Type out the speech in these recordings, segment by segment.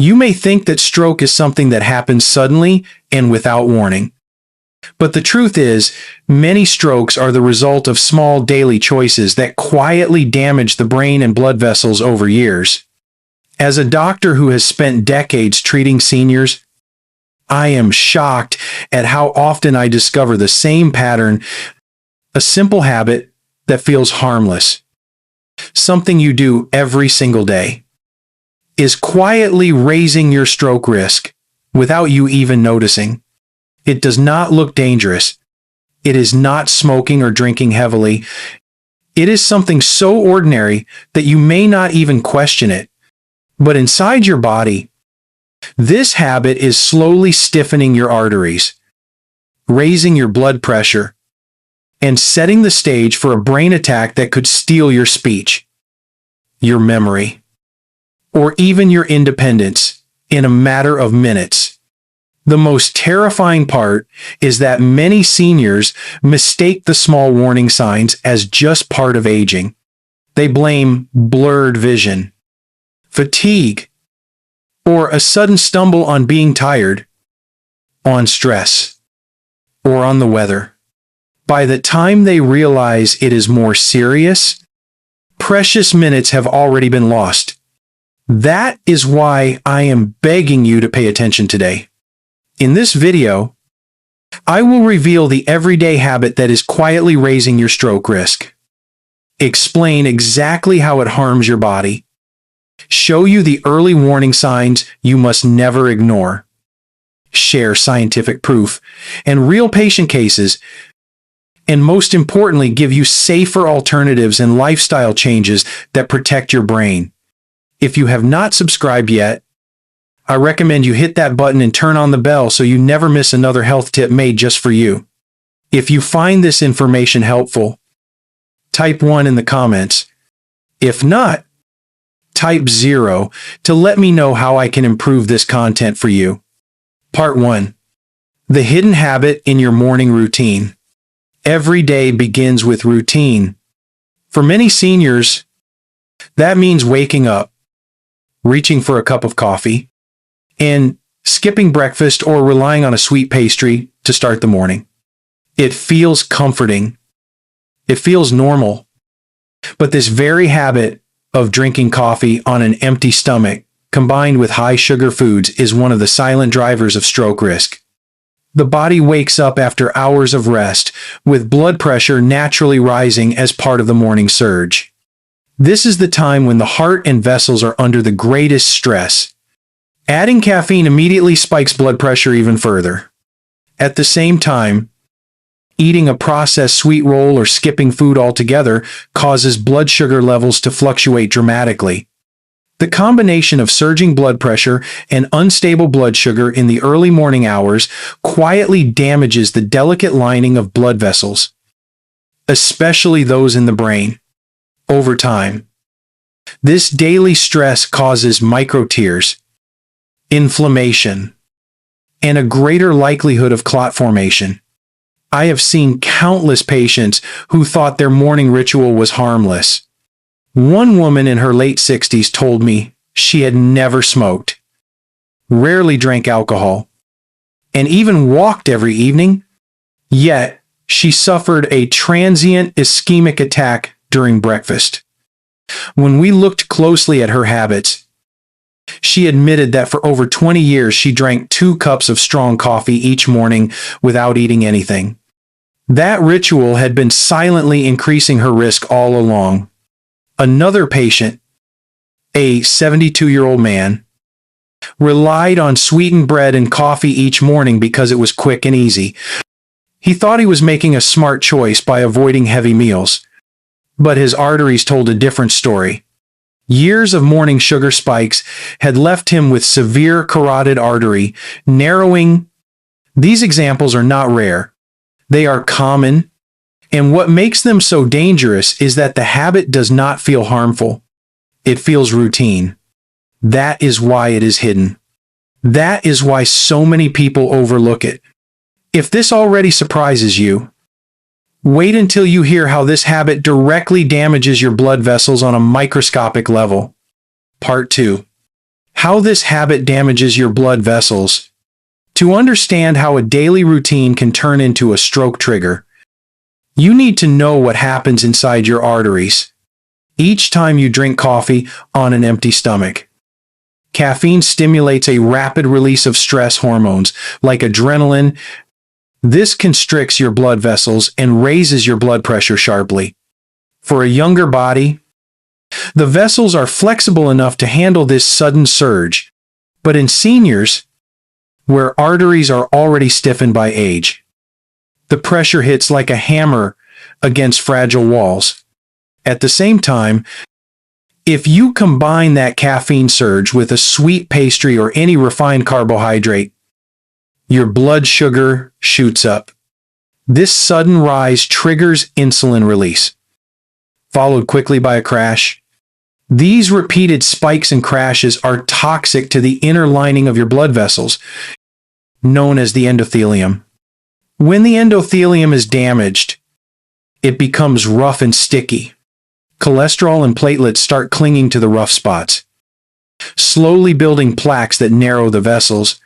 You may think that stroke is something that happens suddenly and without warning. But the truth is, many strokes are the result of small daily choices that quietly damage the brain and blood vessels over years. As a doctor who has spent decades treating seniors, I am shocked at how often I discover the same pattern, a simple habit that feels harmless. Something you do every single day is quietly raising your stroke risk without you even noticing. It does not look dangerous. It is not smoking or drinking heavily. It is something so ordinary that you may not even question it. But inside your body, this habit is slowly stiffening your arteries, raising your blood pressure, and setting the stage for a brain attack that could steal your speech, your memory, or even your independence in a matter of minutes. The most terrifying part is that many seniors mistake the small warning signs as just part of aging. They blame blurred vision, fatigue, or a sudden stumble on being tired, on stress, or on the weather. By the time they realize it is more serious, precious minutes have already been lost. That is why I am begging you to pay attention today. In this video, I will reveal the everyday habit that is quietly raising your stroke risk, explain exactly how it harms your body, show you the early warning signs you must never ignore, share scientific proof and real patient cases, and most importantly, give you safer alternatives and lifestyle changes that protect your brain. If you have not subscribed yet, I recommend you hit that button and turn on the bell so you never miss another health tip made just for you. If you find this information helpful, type 1 in the comments. If not, type 0 to let me know how I can improve this content for you. Part 1. The hidden habit in your morning routine. Every day begins with routine. For many seniors, that means waking up, reaching for a cup of coffee, and skipping breakfast or relying on a sweet pastry to start the morning. It feels comforting. It feels normal. But this very habit of drinking coffee on an empty stomach, combined with high sugar foods, is one of the silent drivers of stroke risk. The body wakes up after hours of rest, with blood pressure naturally rising as part of the morning surge. This is the time when the heart and vessels are under the greatest stress. Adding caffeine immediately spikes blood pressure even further. At the same time, eating a processed sweet roll or skipping food altogether causes blood sugar levels to fluctuate dramatically. The combination of surging blood pressure and unstable blood sugar in the early morning hours quietly damages the delicate lining of blood vessels, especially those in the brain. Over time, this daily stress causes microtears, inflammation, and a greater likelihood of clot formation. I have seen countless patients who thought their morning ritual was harmless. One woman in her late 60s told me she had never smoked, rarely drank alcohol, and even walked every evening, yet she suffered a transient ischemic attack during breakfast. When we looked closely at her habits, she admitted that for over 20 years she drank 2 cups of strong coffee each morning without eating anything. That ritual had been silently increasing her risk all along. Another patient, a 72-year-old man, relied on sweetened bread and coffee each morning because it was quick and easy. He thought he was making a smart choice by avoiding heavy meals, but his arteries told a different story. Years of morning sugar spikes had left him with severe carotid artery narrowing. These examples are not rare. They are common, and what makes them so dangerous is that the habit does not feel harmful. It feels routine. That is why it is hidden. That is why so many people overlook it. If this already surprises you, wait until you hear how this habit directly damages your blood vessels on a microscopic level. Part 2. How this habit damages your blood vessels. To understand how a daily routine can turn into a stroke trigger, you need to know what happens inside your arteries. Each time you drink coffee on an empty stomach, caffeine stimulates a rapid release of stress hormones like adrenaline. This constricts your blood vessels and raises your blood pressure sharply. For a younger body, the vessels are flexible enough to handle this sudden surge, but in seniors, where arteries are already stiffened by age, the pressure hits like a hammer against fragile walls. At the same time, if you combine that caffeine surge with a sweet pastry or any refined carbohydrate, your blood sugar shoots up. This sudden rise triggers insulin release, followed quickly by a crash. These repeated spikes and crashes are toxic to the inner lining of your blood vessels, known as the endothelium. When the endothelium is damaged, it becomes rough and sticky. Cholesterol and platelets start clinging to the rough spots, slowly building plaques that narrow the vessels.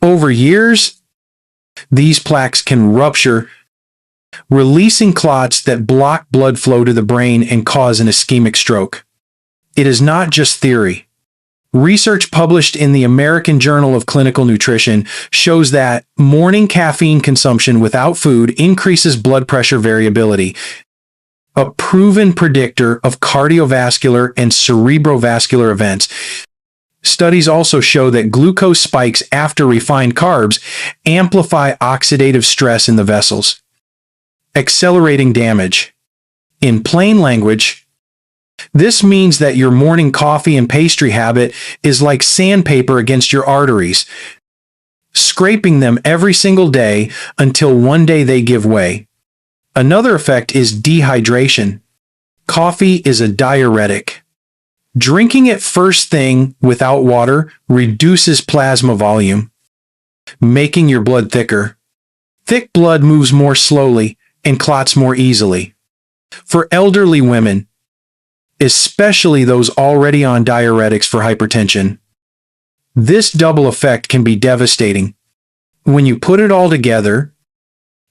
Over years, these plaques can rupture, releasing clots that block blood flow to the brain and cause an ischemic stroke. It is not just theory. Research published in the American Journal of Clinical Nutrition shows that morning caffeine consumption without food increases blood pressure variability, a proven predictor of cardiovascular and cerebrovascular events. Studies also show that glucose spikes after refined carbs amplify oxidative stress in the vessels, accelerating damage. In plain language, this means that your morning coffee and pastry habit is like sandpaper against your arteries, scraping them every single day until one day they give way. Another effect is dehydration. Coffee is a diuretic. Drinking it first thing without water reduces plasma volume, making your blood thicker. Thick blood moves more slowly and clots more easily. For elderly women, especially those already on diuretics for hypertension, this double effect can be devastating. When you put it all together,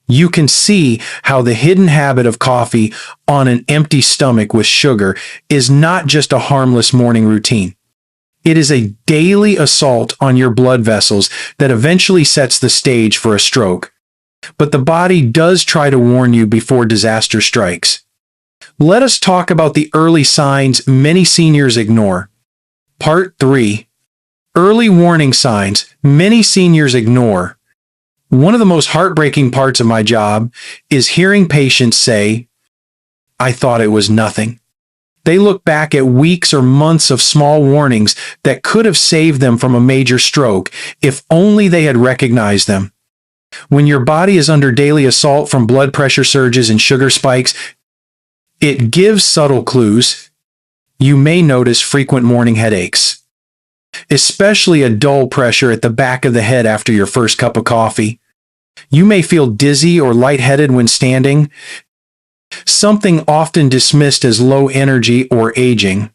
you can see how the hidden habit of coffee on an empty stomach with sugar is not just a harmless morning routine. It is a daily assault on your blood vessels that eventually sets the stage for a stroke. But the body does try to warn you before disaster strikes. Let us talk about the early signs many seniors ignore. Part 3. Early warning signs many seniors ignore. One of the most heartbreaking parts of my job is hearing patients say, "I thought it was nothing." They look back at weeks or months of small warnings that could have saved them from a major stroke if only they had recognized them. When your body is under daily assault from blood pressure surges and sugar spikes, it gives subtle clues. You may notice frequent morning headaches, especially a dull pressure at the back of the head after your first cup of coffee. You may feel dizzy or lightheaded when standing, something often dismissed as low energy or aging.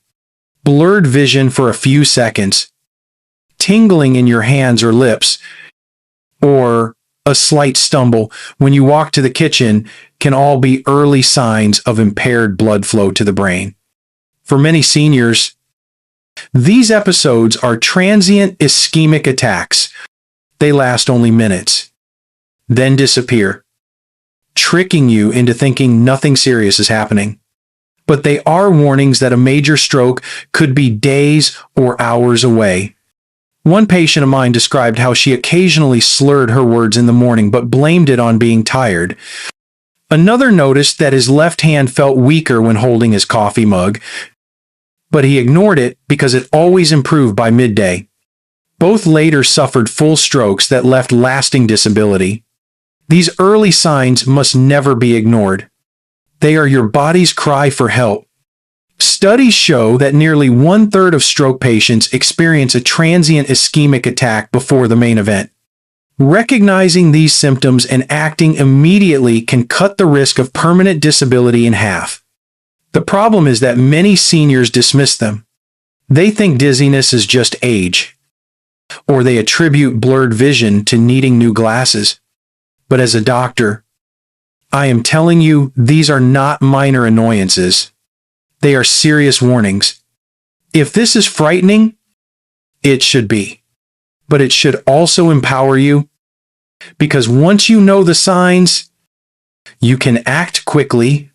Blurred vision for a few seconds, tingling in your hands or lips, or a slight stumble when you walk to the kitchen can all be early signs of impaired blood flow to the brain. For many seniors, these episodes are transient ischemic attacks. They last only minutes, then disappear, tricking you into thinking nothing serious is happening. But they are warnings that a major stroke could be days or hours away. One patient of mine described how she occasionally slurred her words in the morning but blamed it on being tired. Another noticed that his left hand felt weaker when holding his coffee mug, but he ignored it because it always improved by midday. Both later suffered full strokes that left lasting disability. These early signs must never be ignored. They are your body's cry for help. Studies show that nearly 1/3 of stroke patients experience a transient ischemic attack before the main event. Recognizing these symptoms and acting immediately can cut the risk of permanent disability in half. The problem is that many seniors dismiss them. They think dizziness is just age, or they attribute blurred vision to needing new glasses. But as a doctor, I am telling you, these are not minor annoyances. They are serious warnings. If this is frightening, it should be. But it should also empower you, because once you know the signs, you can act quickly.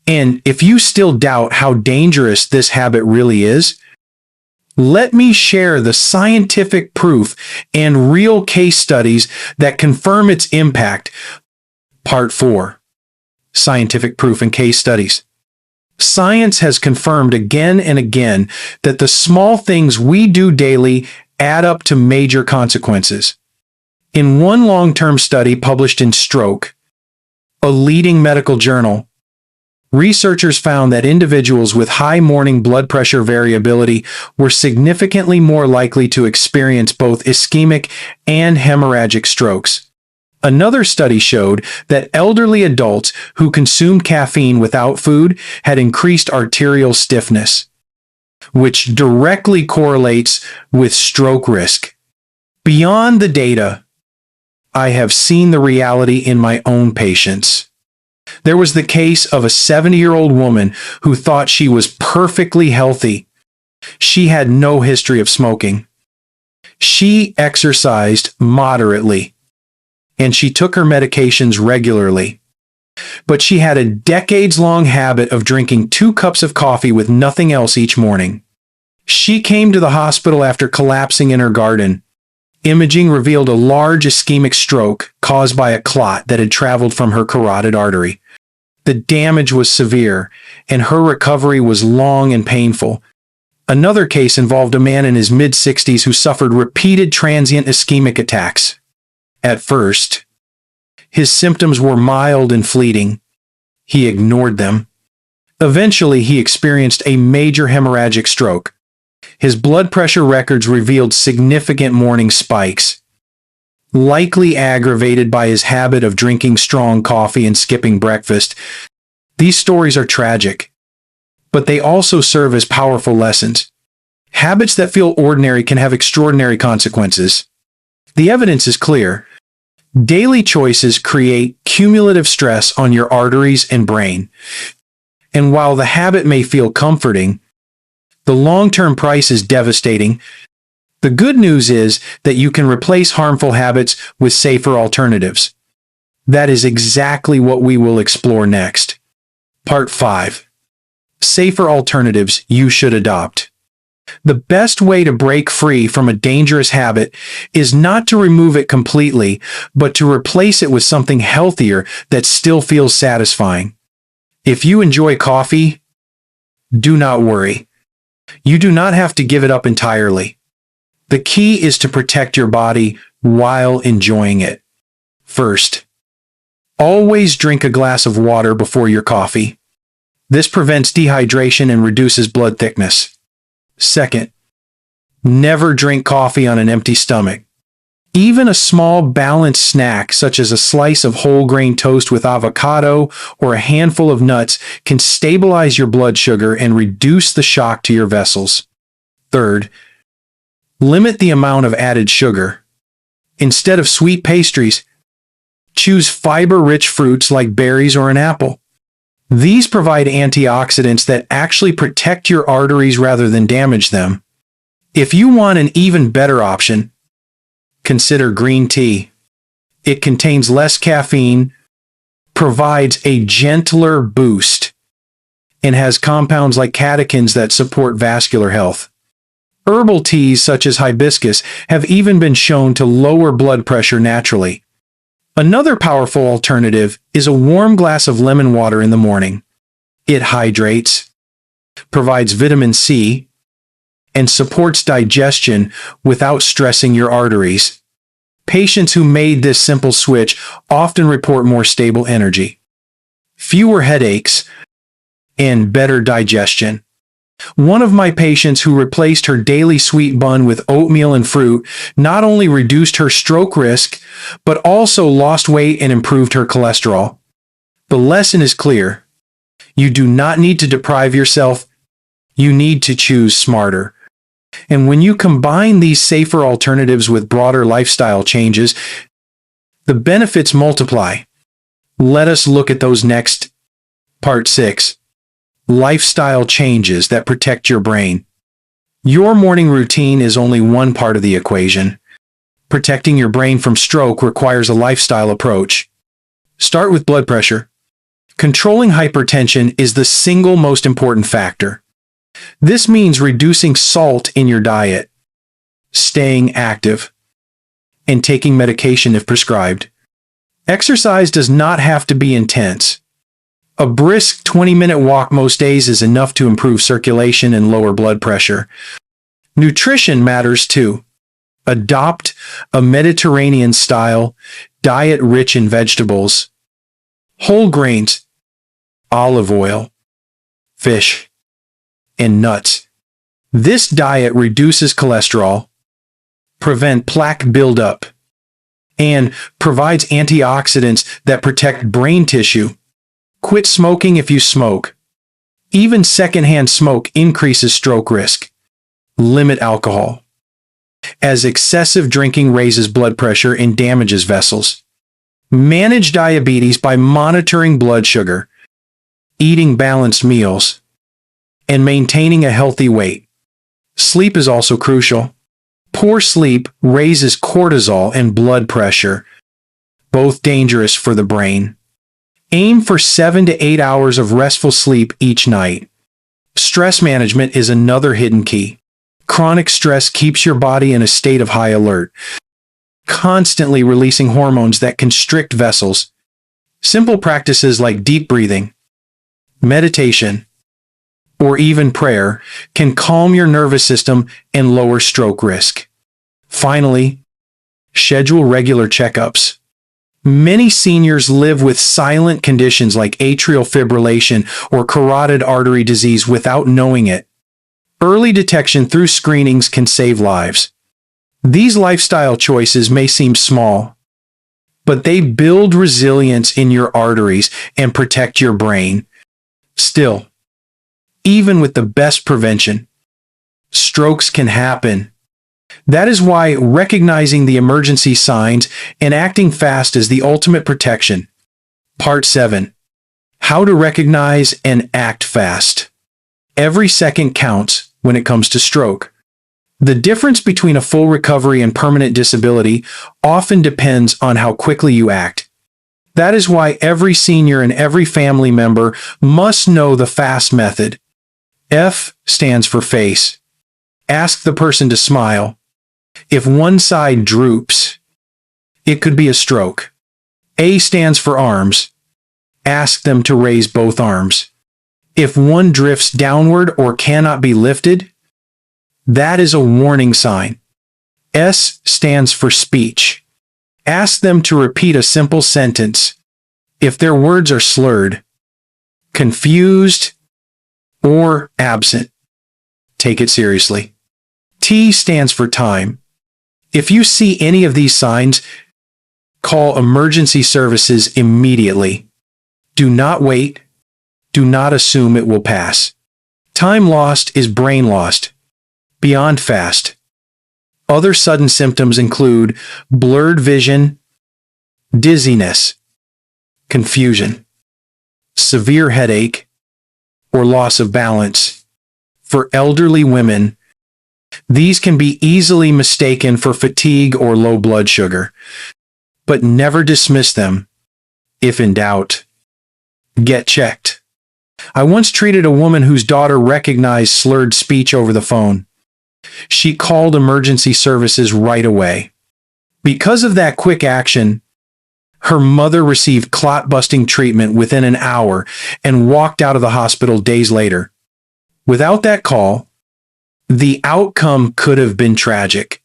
And if you still doubt how dangerous this habit really is, let me share the scientific proof and real case studies that confirm its impact. Part 4. Scientific proof and case studies. Science has confirmed again and again that the small things we do daily add up to major consequences. In one long-term study published in Stroke, a leading medical journal, researchers found that individuals with high morning blood pressure variability were significantly more likely to experience both ischemic and hemorrhagic strokes. Another study showed that elderly adults who consumed caffeine without food had increased arterial stiffness, which directly correlates with stroke risk. Beyond the data, I have seen the reality in my own patients. There was the case of a 70-year-old woman who thought she was perfectly healthy. She had no history of smoking. She exercised moderately, and she took her medications regularly. But she had a decades-long habit of drinking 2 cups of coffee with nothing else each morning. She came to the hospital after collapsing in her garden. Imaging revealed a large ischemic stroke caused by a clot that had traveled from her carotid artery. The damage was severe, and her recovery was long and painful. Another case involved a man in his mid-60s who suffered repeated transient ischemic attacks. At first, his symptoms were mild and fleeting. He ignored them. Eventually, he experienced a major hemorrhagic stroke. His blood pressure records revealed significant morning spikes, likely aggravated by his habit of drinking strong coffee and skipping breakfast. These stories are tragic, but they also serve as powerful lessons. Habits that feel ordinary can have extraordinary consequences. The evidence is clear. Daily choices create cumulative stress on your arteries and brain. And while the habit may feel comforting, the long-term price is devastating. The good news is that you can replace harmful habits with safer alternatives. That is exactly what we will explore next. Part 5. Safer alternatives you should adopt. The best way to break free from a dangerous habit is not to remove it completely, but to replace it with something healthier that still feels satisfying. If you enjoy coffee, do not worry. You do not have to give it up entirely. The key is to protect your body while enjoying it. First, always drink a glass of water before your coffee. This prevents dehydration and reduces blood thickness. Second, never drink coffee on an empty stomach. Even a small balanced snack such as a slice of whole grain toast with avocado or a handful of nuts can stabilize your blood sugar and reduce the shock to your vessels. Third, limit the amount of added sugar. Instead of sweet pastries, choose fiber-rich fruits like berries or an apple. These provide antioxidants that actually protect your arteries rather than damage them. If you want an even better option, consider green tea. It contains less caffeine, provides a gentler boost, and has compounds like catechins that support vascular health. Herbal teas such as hibiscus have even been shown to lower blood pressure naturally. Another powerful alternative is a warm glass of lemon water in the morning. It hydrates, provides vitamin C, and supports digestion without stressing your arteries. Patients who made this simple switch often report more stable energy, fewer headaches, and better digestion. One of my patients who replaced her daily sweet bun with oatmeal and fruit not only reduced her stroke risk, but also lost weight and improved her cholesterol. The lesson is clear. You do not need to deprive yourself. You need to choose smarter. And when you combine these safer alternatives with broader lifestyle changes, the benefits multiply. Let us look at those next. Part 6. Lifestyle changes that protect your brain. Your morning routine is only one part of the equation. Protecting your brain from stroke requires a lifestyle approach. Start with blood pressure. Controlling hypertension is the single most important factor. This means reducing salt in your diet, staying active, and taking medication if prescribed. Exercise does not have to be intense. A brisk 20-minute walk most days is enough to improve circulation and lower blood pressure. Nutrition matters too. Adopt a Mediterranean-style diet rich in vegetables, whole grains, olive oil, fish, and nuts. This diet reduces cholesterol, prevents plaque buildup, and provides antioxidants that protect brain tissue. Quit smoking if you smoke. Even secondhand smoke increases stroke risk. Limit alcohol, as excessive drinking raises blood pressure and damages vessels. Manage diabetes by monitoring blood sugar, eating balanced meals, and maintaining a healthy weight. Sleep is also crucial. Poor sleep raises cortisol and blood pressure, both dangerous for the brain. Aim for 7 to 8 hours of restful sleep each night. Stress management is another hidden key. Chronic stress keeps your body in a state of high alert, constantly releasing hormones that constrict vessels. Simple practices like deep breathing, meditation, or even prayer can calm your nervous system and lower stroke risk. Finally, schedule regular checkups. Many seniors live with silent conditions like atrial fibrillation or carotid artery disease without knowing it. Early detection through screenings can save lives. These lifestyle choices may seem small, but they build resilience in your arteries and protect your brain. Still, even with the best prevention, strokes can happen. That is why recognizing the emergency signs and acting fast is the ultimate protection. Part 7. How to recognize and act fast. Every second counts when it comes to stroke. The difference between a full recovery and permanent disability often depends on how quickly you act. That is why every senior and every family member must know the FAST method. F stands for face. Ask the person to smile. If one side droops, it could be a stroke. A stands for arms. Ask them to raise both arms. If one drifts downward or cannot be lifted, that is a warning sign. S stands for speech. Ask them to repeat a simple sentence. If their words are slurred, confused, or absent, take it seriously. T stands for time. If you see any of these signs, call emergency services immediately. Do not wait. Do not assume it will pass. Time lost is brain lost. Beyond fast. Other sudden symptoms include blurred vision, dizziness, confusion, severe headache, or loss of balance. For elderly women, these can be easily mistaken for fatigue or low blood sugar, but never dismiss them. If in doubt, get checked. I once treated a woman whose daughter recognized slurred speech over the phone. She called emergency services right away. Because of that quick action, her mother received clot-busting treatment within an hour and walked out of the hospital days later. Without that call, the outcome could have been tragic.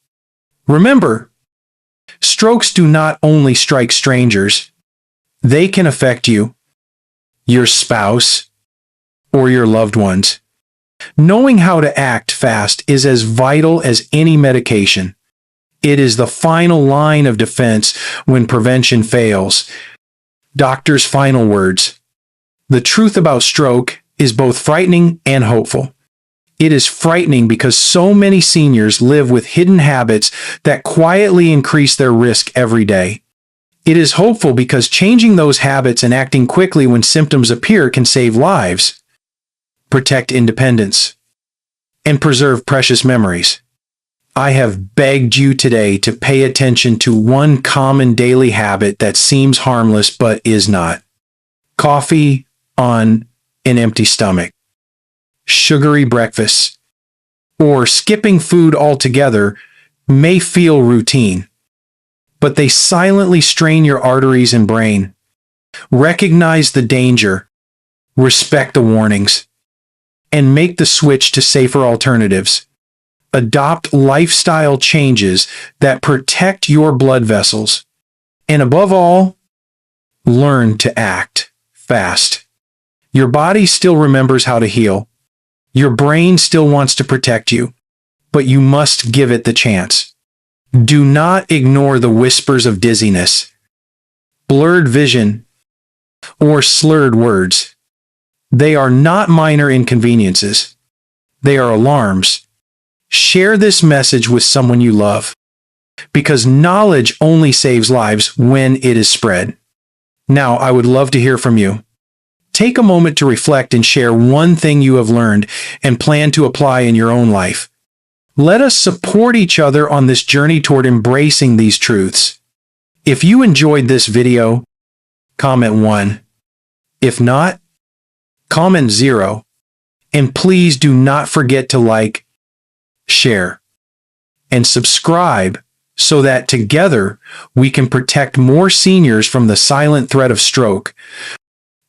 Remember, strokes do not only strike strangers. They can affect you, your spouse, or your loved ones. Knowing how to act fast is as vital as any medication. It is the final line of defense when prevention fails. Doctor's final words. The truth about stroke is both frightening and hopeful. It is frightening because so many seniors live with hidden habits that quietly increase their risk every day. It is hopeful because changing those habits and acting quickly when symptoms appear can save lives, protect independence, and preserve precious memories. I have begged you today to pay attention to one common daily habit that seems harmless but is not. Coffee on an empty stomach, sugary breakfasts, or skipping food altogether may feel routine, but they silently strain your arteries and brain. Recognize the danger, respect the warnings, and make the switch to safer alternatives. Adopt lifestyle changes that protect your blood vessels. And above all, learn to act fast. Your body still remembers how to heal. Your brain still wants to protect you, but you must give it the chance. Do not ignore the whispers of dizziness, blurred vision, or slurred words. They are not minor inconveniences. They are alarms. Share this message with someone you love, because knowledge only saves lives when it is spread. Now, I would love to hear from you. Take a moment to reflect and share one thing you have learned and plan to apply in your own life. Let us support each other on this journey toward embracing these truths. If you enjoyed this video, comment 1. If not, comment 0. And please do not forget to like, share, and subscribe so that together we can protect more seniors from the silent threat of stroke.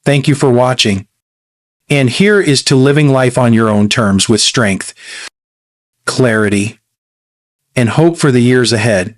Thank you for watching. And here is to living life on your own terms with strength, clarity, and hope for the years ahead.